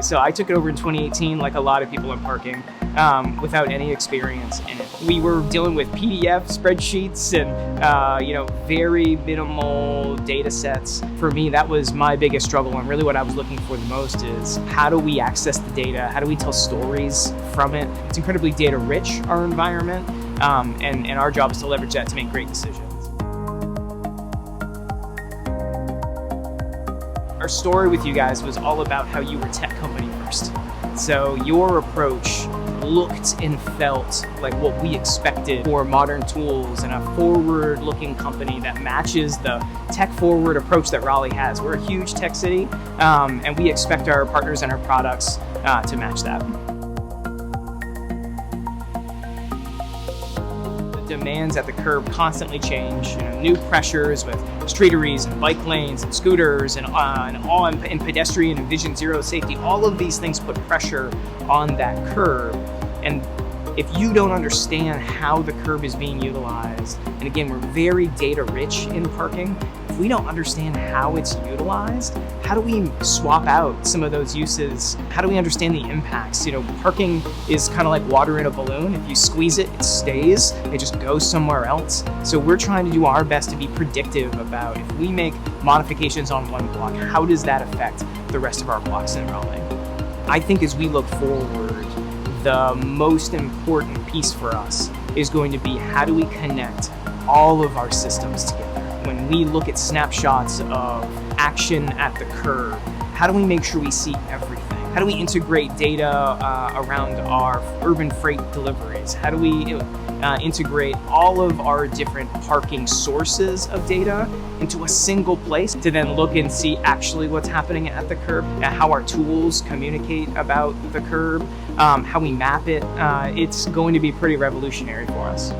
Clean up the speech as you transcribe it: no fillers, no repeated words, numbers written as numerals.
So I took it over in 2018, like a lot of people in parking, without any experience in it. We were dealing with PDF spreadsheets and very minimal data sets. For me, that was my biggest struggle, and really what I was looking for the most is how do we access the data? How do we tell stories from it? It's incredibly data rich, our environment, and our job is to leverage that to make great decisions. Our story with you guys was all about how you were a tech company first. So your approach looked and felt like what we expected for modern tools and a forward-looking company that matches the tech-forward approach that Raleigh has. We're a huge tech city, and we expect our partners and our products to match that. Demands at the curb constantly change. New pressures with streeteries and bike lanes and scooters and pedestrian and vision zero safety. All of these things put pressure on that curb. And if you don't understand how the curb is being utilized, and again, we're very data rich in parking, if we don't understand how it's utilized, how do we swap out some of those uses? How do we understand the impacts? Parking is kind of like water in a balloon. If you squeeze it, it stays. It just goes somewhere else. So we're trying to do our best to be predictive about if we make modifications on one block, how does that affect the rest of our blocks in Raleigh? I think as we look forward, the most important piece for us is going to be how do we connect all of our systems together? When we look at snapshots of action at the curb, how do we make sure we see everything? How do we integrate data around our urban freight deliveries? How do we integrate all of our different parking sources of data into a single place to then look and see actually what's happening at the curb, how our tools communicate about the curb, how we map it? It's going to be pretty revolutionary for us.